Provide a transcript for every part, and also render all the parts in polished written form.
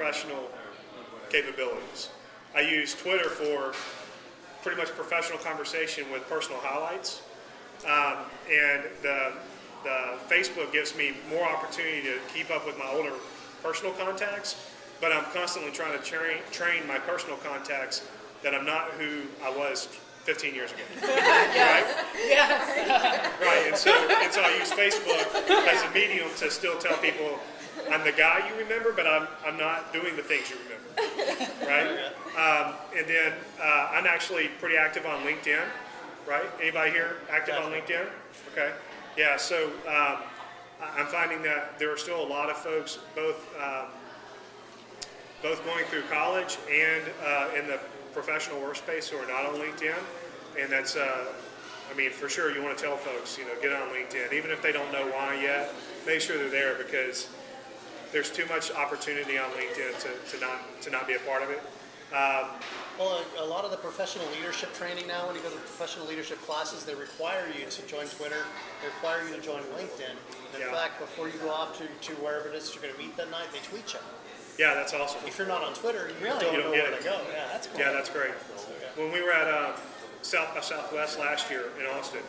professional capabilities. I use Twitter for pretty much professional conversation with personal highlights, and the Facebook gives me more opportunity to keep up with my older personal contacts, but I'm constantly trying to train my personal contacts that I'm not who I was 15 years ago. Right? Yes. Right, and so I use Facebook as a medium to still tell people I'm the guy you remember, but I'm not doing the things you remember. Right? And then I'm actually pretty active on LinkedIn. Right? Anybody here active on LinkedIn? Okay. Yeah, so I'm finding that there are still a lot of folks both going through college and in the professional workspace who are not on LinkedIn. And that's, I mean, for sure you want to tell folks, get on LinkedIn. Even if they don't know why yet, make sure they're there, because there's too much opportunity on LinkedIn to not be a part of it. Well, a lot of the professional leadership training now, when you go to professional leadership classes, they require you to join Twitter, they require you to join LinkedIn. In fact, before you go off to wherever it is you're going to meet that night, they tweet you. Yeah, that's awesome. If you're not on Twitter, you don't know get where to go. Yeah, that's cool. Yeah, that's great. When we were at Southwest last year in Austin,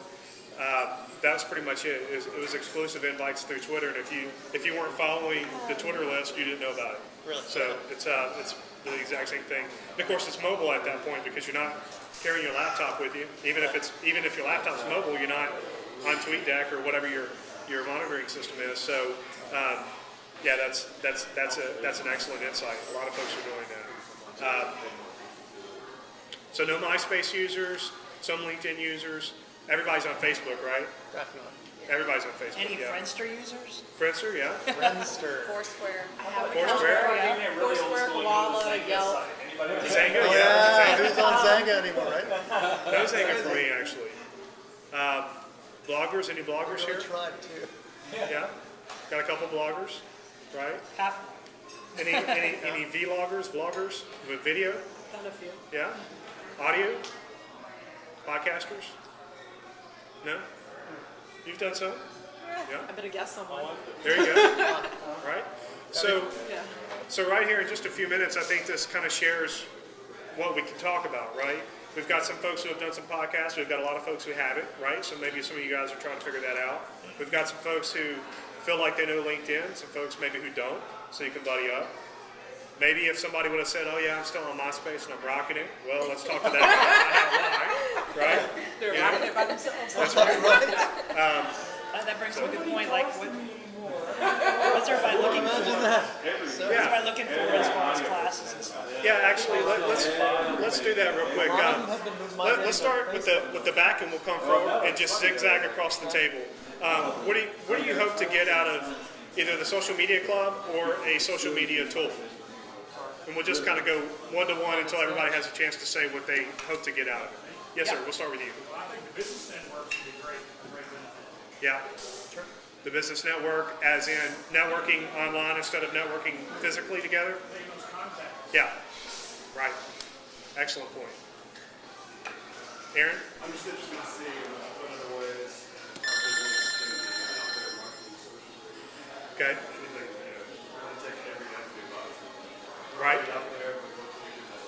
that was pretty much it. It was exclusive invites through Twitter, and if you weren't following the Twitter list, you didn't know about it. Really? So it's the exact same thing. And of course, it's mobile at that point because you're not carrying your laptop with you. Even if your laptop's mobile, you're not on TweetDeck or whatever your monitoring system is. So yeah, that's an excellent insight. A lot of folks are doing that. So no MySpace users, some LinkedIn users. Everybody's on Facebook, right? Definitely. Everybody's on Facebook. Any Friendster users? Friendster, yeah. Friendster. Foursquare. Foursquare. Foursquare, Koala, Yelp. Zanga, Oh, yeah. Who's on Zanga anymore, right? No Zanga for me, actually. Bloggers, any bloggers here? I tried too. Yeah. Got a couple bloggers, right? Half. Any vloggers with video? Done a few. Yeah. Audio? Podcasters? No? You've done some? Yeah. I better guess someone. There you go. Right? So right here in just a few minutes, I think this kind of shares what we can talk about, right? We've got some folks who have done some podcasts. We've got a lot of folks who haven't, right? So maybe some of you guys are trying to figure that out. We've got some folks who feel like they know LinkedIn, some folks maybe who don't, so you can buddy up. Maybe if somebody would have said, oh yeah, I'm still on MySpace and I'm rocking it, well, let's talk to that guy, right? They're rocking it by themselves. That's right. That brings up a good point. Like, what's everybody looking for? What's everybody looking for as far as classes and stuff? Yeah, actually, let's do that real quick. Let's start with the back, and we'll come forward and just zigzag across the table. What do you hope to get out of either the social media club or a social media tool? And we'll just kind of go one-to-one until everybody has a chance to say what they hope to get out of it. Yes, sir. We'll start with you. Well, I think the business network would be great benefit. Yeah. Sure. The business network, as in networking online instead of networking physically together? Making those contacts. Yeah. Right. Excellent point. Aaron? I'm just interested to see what other ways our business can help their marketing social. Okay. Anything, we're not taking every avenue about it. Right. Out there, but what can we do better?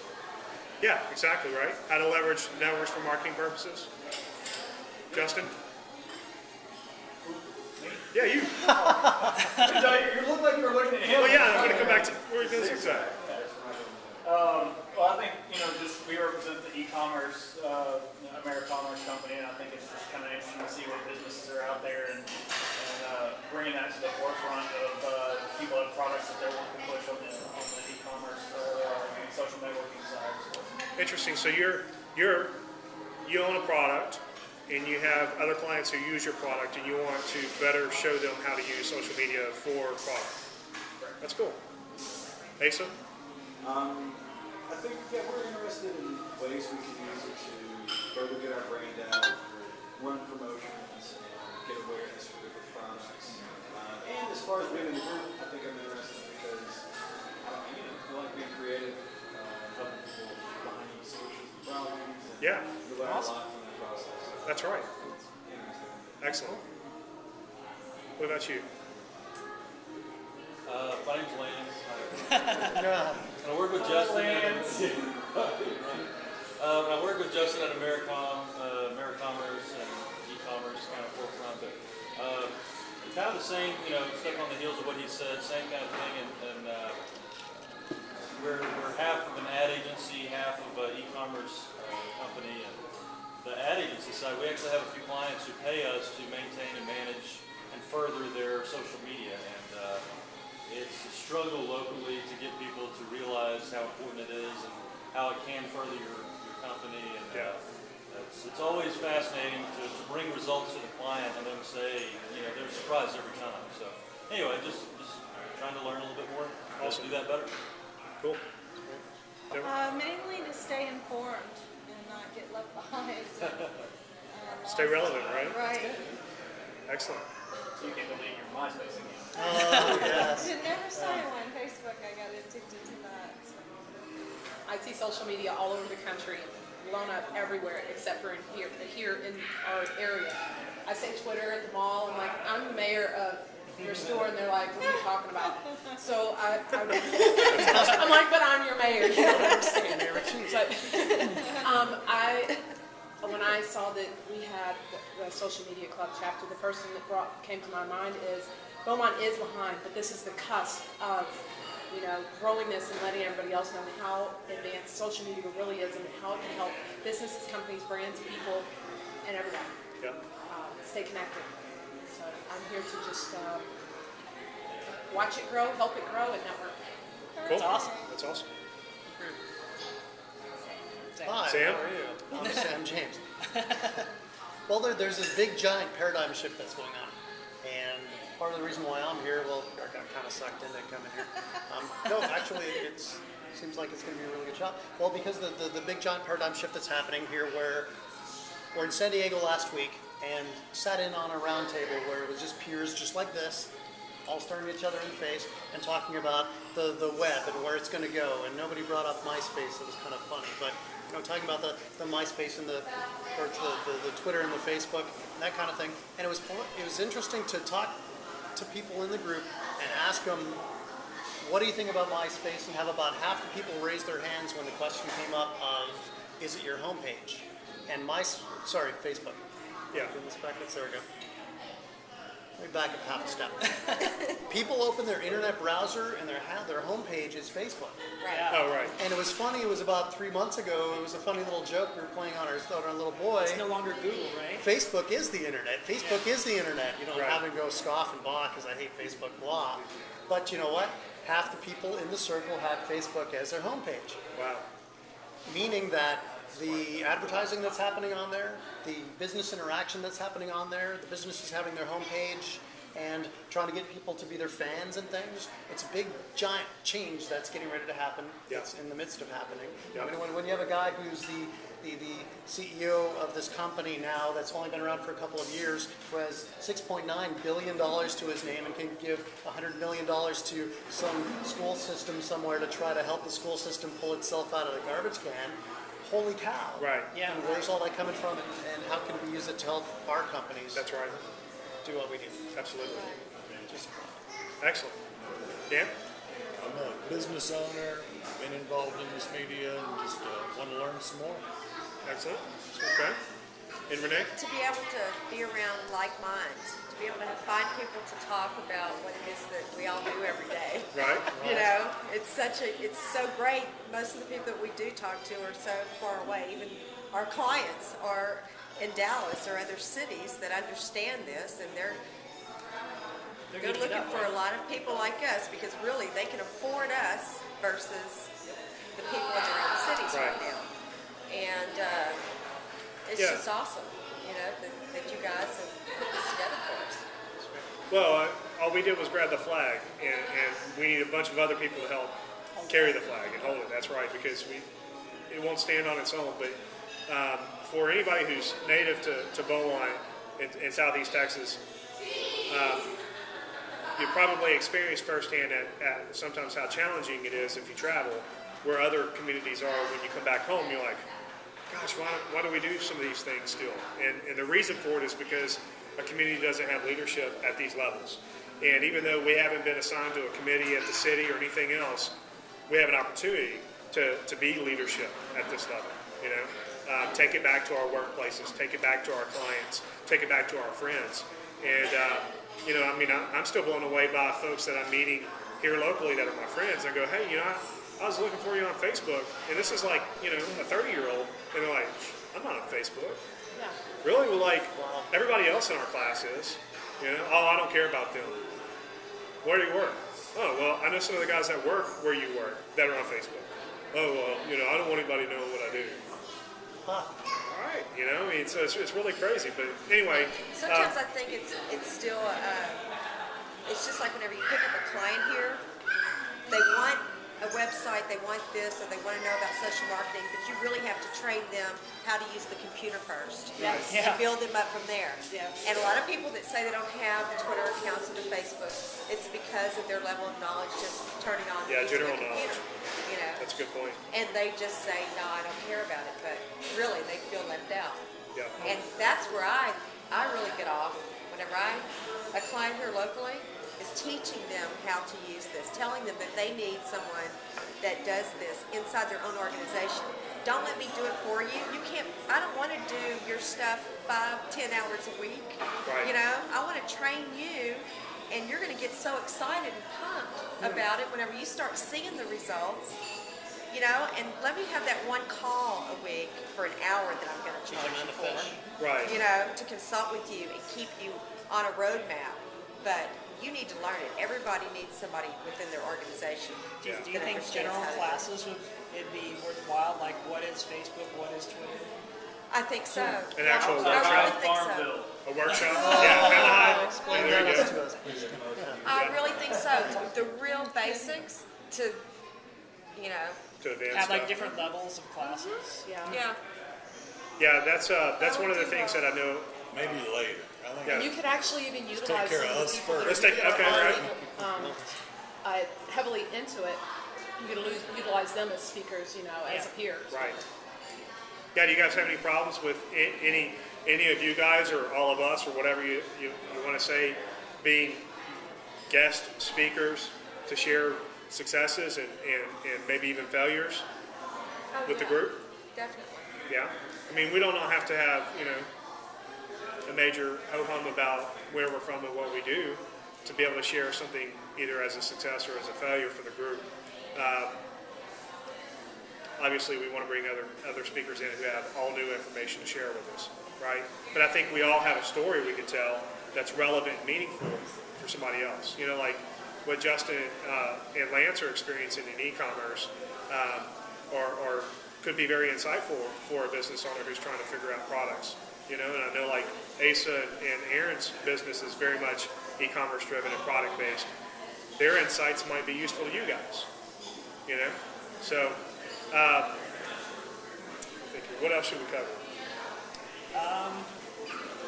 Yeah, exactly right. How to leverage networks for marketing purposes. Justin? Yeah, you. You look like you were looking at him. Well, yeah, I'm going to come back to where this is at. Well, I think, just we represent the e-commerce, Americommerce company, and I think it's just kind of interesting to see what businesses are out there and bringing that to the forefront of people and products that they're wanting to push on the e-commerce or social networking side. Interesting. So you own a product, and you have other clients who use your product, and you want to better show them how to use social media for product. That's cool. Asa? I think, we're interested in ways we can use it to further get our brand out, run promotions, and get awareness for different products. And as far as being in the group, I think I'm interested because we like being creative, helping people find solutions to problems, and we learn a lot from that process. That's right. Excellent. What about you? My name's Lane. I Yeah. I work with Justin. I work with Justin at Americommerce and e-commerce kind of forefront, but kind of the same, stuck on the heels of what he said, same kind of thing, and we're half of an ad agency, half of an e-commerce company, and the ad agency side, we actually have a few clients who pay us to maintain and manage and further their social media, and it's a struggle locally to get people to realize how important it is and how it can further your company, and it's always fascinating to bring results to the client and then say, they're surprised every time. So anyway, just trying to learn a little bit more, how to do that better. Cool. Mainly to stay informed and not get left behind. Stay relevant, right? Right. Excellent. So you can delete your MySpace again. Oh, yes. Did never sign one. Facebook, I got addicted to that. So. I see social media all over the country, blown up everywhere except for here in our area. I say Twitter at the mall, and like, I'm the mayor of your store, and they're like, what are you talking about? So I'm like, but I'm your mayor. You don't understand. But when I saw that we had the social media club chapter, the first thing that came to my mind is Beaumont is behind, but this is the cusp of growing this and letting everybody else know how advanced social media really is and how it can help businesses, companies, brands, people, and everybody stay connected. So I'm here to just watch it grow, help it grow, and network. Cool. Awesome. That's awesome. Hi, Sam? how are you? I'm Sam James. Well, there's this big, giant paradigm shift that's going on. And part of the reason why I'm here, well, I got kind of sucked into coming here. No, actually, it seems like it's going to be a really good job. Well, because the big, giant paradigm shift that's happening here, where we're in San Diego last week and sat in on a round table where it was just peers just like this, all staring each other in the face and talking about the web and where it's going to go. And nobody brought up MySpace. It was kind of funny, but talking about the MySpace and the Twitter and the Facebook, and that kind of thing. And it was interesting to talk to people in the group and ask them, what do you think about MySpace? And have about half the people raise their hands when the question came up of, is it your homepage? And Facebook. Yeah. Give this back. There we go. Let me back up half a step. People open their internet browser and their homepage is Facebook. Right. Oh, right. And it was funny. It was about 3 months ago. It was a funny little joke we were playing on our little boy. It's no longer Google, right? Facebook is the internet. Facebook is the internet. Right. Having to go scoff and balk because I hate Facebook, blah. But you know what? Half the people in the circle have Facebook as their homepage. Wow. Meaning that the advertising that's happening on there, the business interaction that's happening on there, the businesses having their homepage and trying to get people to be their fans and things, it's a big, giant change that's getting ready to happen. Yeah. It's in the midst of happening. Yeah. I mean, when you have a guy who's the CEO of this company now that's only been around for a couple of years, who has $6.9 billion to his name and can give $100 million to some school system somewhere to try to help the school system pull itself out of the garbage can, holy cow. Right. Yeah. And where's all that coming from, and how can we use it to help our companies That's right. do what we do? Absolutely. Excellent. Dan? I'm a business owner, been involved in this media, and just want to learn some more. Excellent. Okay. And Renee? To be able to be around like minds, to be able to find people to talk about what it is that we all do every day. Right. It's so great. Most of the people that we do talk to are so far away. Even our clients are in Dallas or other cities that understand this, and they're looking for a lot of people like us because really they can afford us versus the people in their own cities right now. And it's just awesome, that you guys have put this together for us. Well, all we did was grab the flag, and we need a bunch of other people to help carry the flag and hold it. That's right, because it won't stand on its own. But for anybody who's native to Beaumont in Southeast Texas, you probably experienced firsthand at sometimes how challenging it is if you travel, where other communities are. When you come back home, you're like, gosh, why do we do some of these things still? And the reason for it is because a community doesn't have leadership at these levels. And even though we haven't been assigned to a committee at the city or anything else, we have an opportunity to be leadership at this level. You know, take it back to our workplaces, take it back to our clients, take it back to our friends. And you know, I mean, I'm still blown away by folks that I'm meeting here locally that are my friends. I go, hey, you know, I was looking for you on Facebook, and this is like, you know, a 30-year-old, and they're like, I'm not on Facebook. Yeah. Really? Well, like, everybody else in our class is. You know, oh, I don't care about them. Where do you work? Oh, well, I know some of the guys that work where you work that are on Facebook. Oh, well, you know, I don't want anybody knowing what I do. Huh. All right, you know, I mean, so it's really crazy. But anyway. Sometimes I think it's still, it's just like whenever you pick up a client here, they want a website, they want this, or they want to know about social marketing, but you really have to train them how to use the computer first. Yes. And build them up from there. Yes. And a lot of people that say they don't have Twitter accounts or the Facebook, it's because of their level of knowledge just turning on Yeah, using general the computer. knowledge. You know? That's a good point. And they just say, no, I don't care about it, but really they feel left out. Yeah. And that's where I really get off whenever a client here locally is teaching them how to use this, telling them that they need someone that does this inside their own organization. Don't let me do it for you. You can't, I don't want to do your stuff 5-10 hours a week. Right. You know, I want to train you, and you're going to get so excited and pumped about it whenever you start seeing the results. You know, and let me have that one call a week for an hour that I'm going to charge you for. Right. You know, to consult with you and keep you on a roadmap. But you need to learn it. Everybody needs somebody within their organization. Do you that think understands general how to do it. classes would it be worthwhile? Like, what is Facebook? What is Twitter? I think so. An actual I really workshop? think so. Farmville. A workshop? Yeah. Explain There you that go. to us, please. I really think so. The real basics to, you know, To advance Have like stuff. different levels of classes. Yeah. yeah. Yeah, that's one of the things that I know. Maybe later. I think Yeah. And you could actually even take utilize care some of of us the people that Let's are take- okay, already, right. heavily into it. You could utilize them as speakers, you know, as Yeah. peers. Right. Yeah, do you guys have any problems with any of you guys or all of us or whatever you want to say being guest speakers to share successes and maybe even failures Oh, with the yeah. group? Definitely. Yeah. I mean, we don't have to have, you know, a major ho-hum about where we're from and what we do to be able to share something either as a success or as a failure for the group. Obviously, we want to bring other speakers in who have all new information to share with us, right? But I think we all have a story we could tell that's relevant and meaningful for somebody else. You know, like what Justin and Lance are experiencing in e-commerce, or could be very insightful for a business owner who's trying to figure out products. You know, and I know like Asa and Aaron's business is very much e-commerce driven and product based. Their insights might be useful to you guys. You know, so what else should we cover? I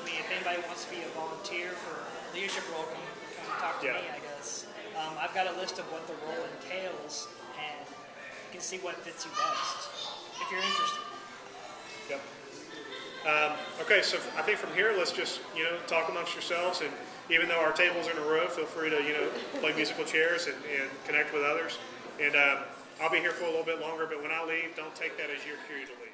mean, if anybody wants to be a volunteer for a leadership role, come talk to Yeah. me, I guess. I've got a list of what the role entails, and you can see what fits you best if you're interested. Yep. Okay, so I think from here, let's just, you know, talk amongst yourselves, and even though our tables are in a row, feel free to, you know, play musical chairs and connect with others. And I'll be here for a little bit longer, but when I leave, don't take that as your cue to leave.